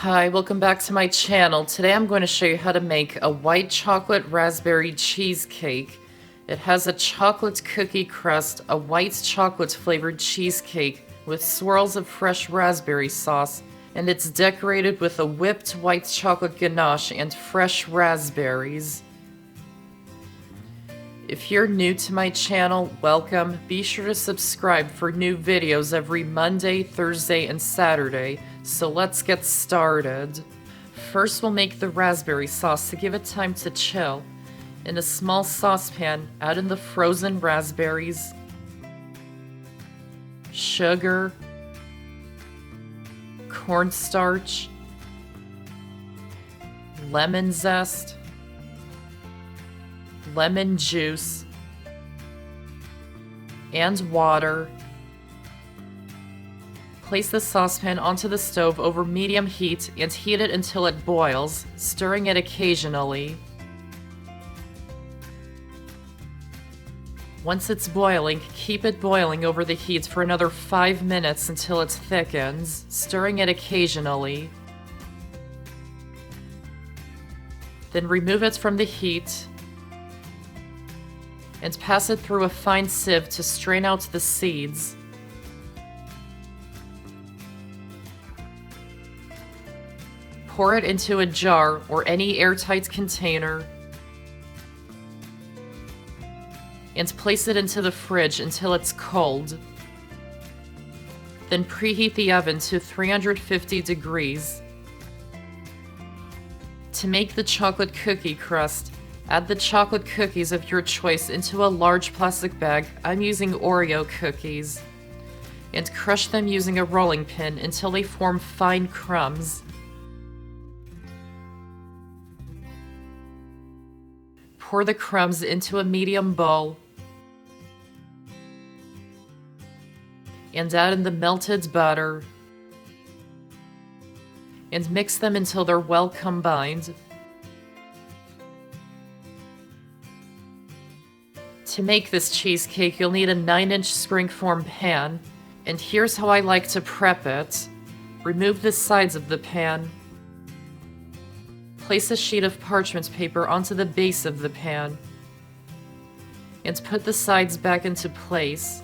Hi, welcome back to my channel. Today I'm going to show you how to make a white chocolate raspberry cheesecake. It has a chocolate cookie crust, a white chocolate flavored cheesecake with swirls of fresh raspberry sauce, and it's decorated with a whipped white chocolate ganache and fresh raspberries. If you're new to my channel, welcome. Be sure to subscribe for new videos every Monday, Thursday, and Saturday. So let's get started. First, we'll make the raspberry sauce to give it time to chill. In a small saucepan, add in the frozen raspberries, sugar, cornstarch, lemon zest, lemon juice, and water. Place the saucepan onto the stove over medium heat and heat it until it boils, stirring it occasionally. Once it's boiling, keep it boiling over the heat for another 5 minutes until it thickens, stirring it occasionally. Then remove it from the heat and pass it through a fine sieve to strain out the seeds. Pour it into a jar or any airtight container and place it into the fridge until it's cold. Then preheat the oven to 350 degrees. To make the chocolate cookie crust, add the chocolate cookies of your choice into a large plastic bag. I'm using Oreo cookies. And crush them using a rolling pin until they form fine crumbs. Pour the crumbs into a medium bowl and add in the melted butter and mix them until they're well combined. To make this cheesecake, you'll need a 9-inch springform pan, and here's how I like to prep it. Remove the sides of the pan. Place a sheet of parchment paper onto the base of the pan and put the sides back into place.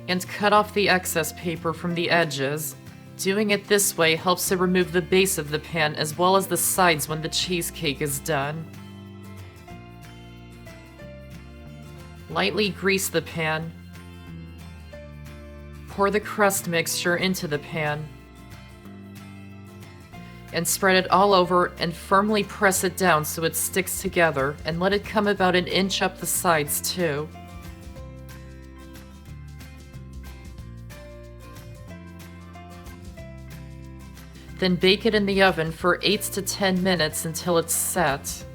And cut off the excess paper from the edges. Doing it this way helps to remove the base of the pan as well as the sides when the cheesecake is done. Lightly grease the pan. Pour the crust mixture into the pan and spread it all over and firmly press it down so it sticks together, and let it come about an inch up the sides too. Then bake it in the oven for 8 to 10 minutes until it's set.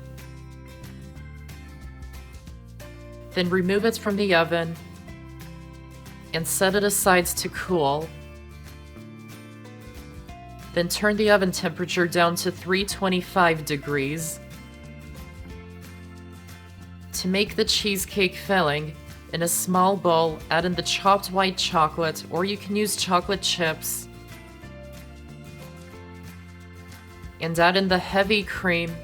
Then remove it from the oven and set it aside to cool. Then turn the oven temperature down to 325 degrees. To make the cheesecake filling, in a small bowl, add in the chopped white chocolate, or you can use chocolate chips, and add in the heavy cream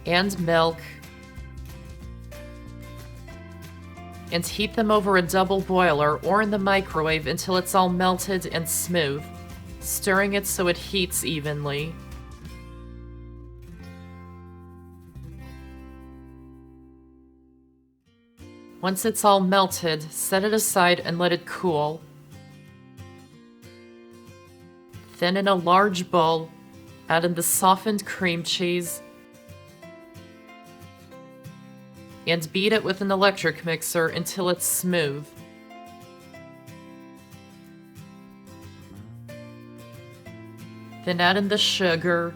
and milk, and heat them over a double boiler or in the microwave until it's all melted and smooth, stirring it so it heats evenly. Once it's all melted, set it aside and let it cool. Then in a large bowl, add in the softened cream cheese and beat it with an electric mixer until it's smooth. Then add in the sugar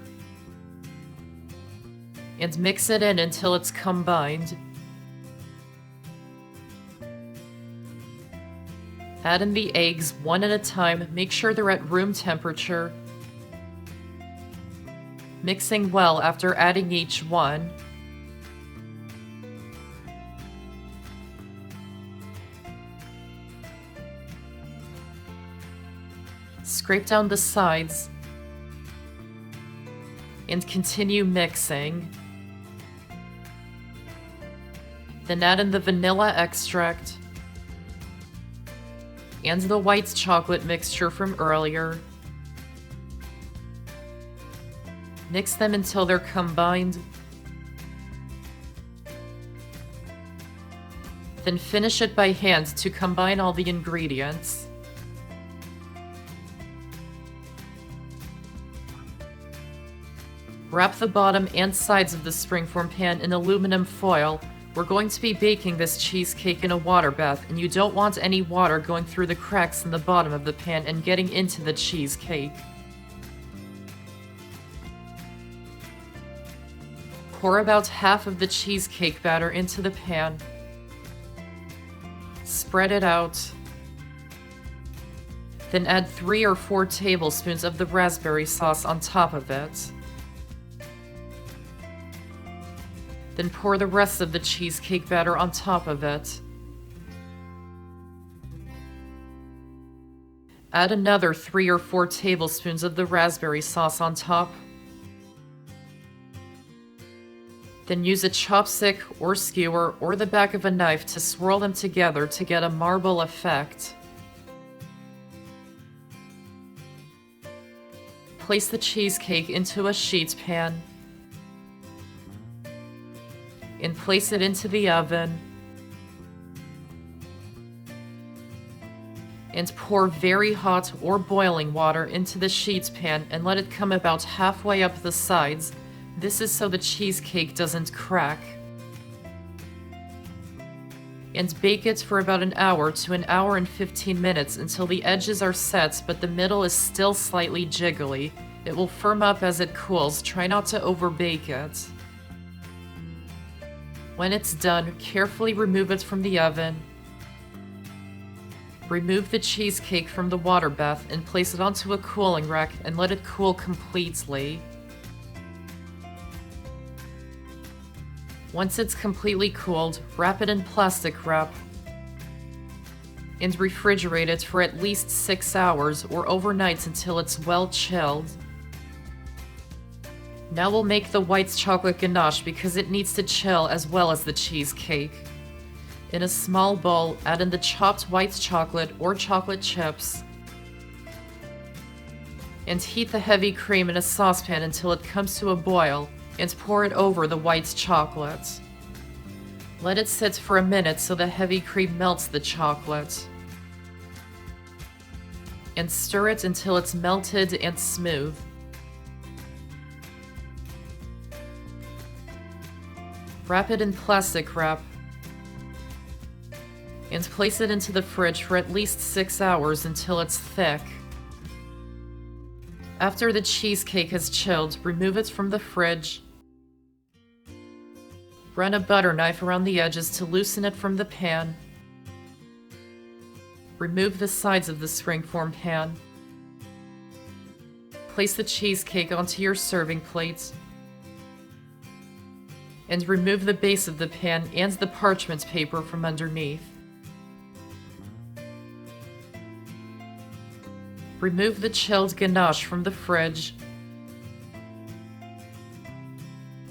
and mix it in until it's combined. Add in the eggs one at a time. Make sure they're at room temperature. Mixing well after adding each one. Scrape down the sides and continue mixing. Then add in the vanilla extract and the white chocolate mixture from earlier. Mix them until they're combined. Then finish it by hand to combine all the ingredients. Wrap the bottom and sides of the springform pan in aluminum foil. We're going to be baking this cheesecake in a water bath, and you don't want any water going through the cracks in the bottom of the pan and getting into the cheesecake. Pour about half of the cheesecake batter into the pan. Spread it out. Then add 3 or 4 tablespoons of the raspberry sauce on top of it. Then pour the rest of the cheesecake batter on top of it. Add another 3 or 4 tablespoons of the raspberry sauce on top. Then use a chopstick or skewer or the back of a knife to swirl them together to get a marble effect. Place the cheesecake into a sheet pan and place it into the oven. And pour very hot or boiling water into the sheet pan and let it come about halfway up the sides. This is so the cheesecake doesn't crack. And bake it for about an hour to an hour and 15 minutes until the edges are set but the middle is still slightly jiggly. It will firm up as it cools. Try not to overbake it. When it's done, carefully remove it from the oven. Remove the cheesecake from the water bath and place it onto a cooling rack and let it cool completely. Once it's completely cooled, wrap it in plastic wrap and refrigerate it for at least 6 hours or overnight until it's well chilled. Now we'll make the white chocolate ganache because it needs to chill as well as the cheesecake. In a small bowl, add in the chopped white chocolate or chocolate chips and heat the heavy cream in a saucepan until it comes to a boil and pour it over the white chocolate. Let it sit for a minute so the heavy cream melts the chocolate. And stir it until it's melted and smooth. Wrap it in plastic wrap and place it into the fridge for at least 6 hours until it's thick. After the cheesecake has chilled, remove it from the fridge. Run a butter knife around the edges to loosen it from the pan. Remove the sides of the springform pan. Place the cheesecake onto your serving plate. And remove the base of the pan and the parchment paper from underneath. Remove the chilled ganache from the fridge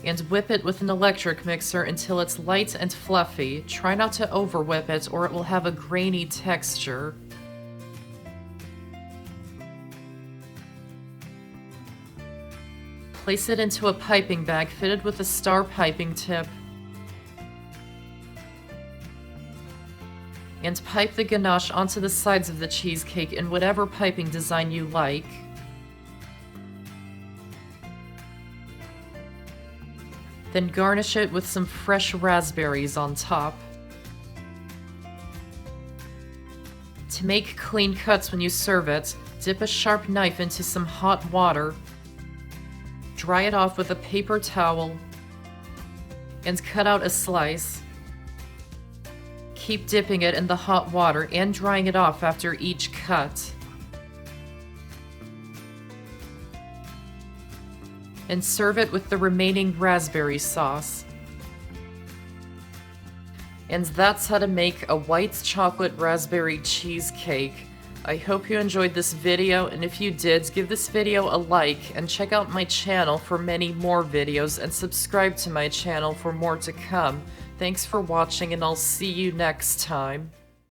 and whip it with an electric mixer until it's light and fluffy. Try not to over whip it or it will have a grainy texture. Place it into a piping bag fitted with a star piping tip. And pipe the ganache onto the sides of the cheesecake in whatever piping design you like. Then garnish it with some fresh raspberries on top. To make clean cuts when you serve it, dip a sharp knife into some hot water. Dry it off with a paper towel and cut out a slice. Keep dipping it in the hot water and drying it off after each cut. And serve it with the remaining raspberry sauce. And that's how to make a white chocolate raspberry cheesecake. I hope you enjoyed this video, and if you did, give this video a like and check out my channel for many more videos and subscribe to my channel for more to come. Thanks for watching, and I'll see you next time.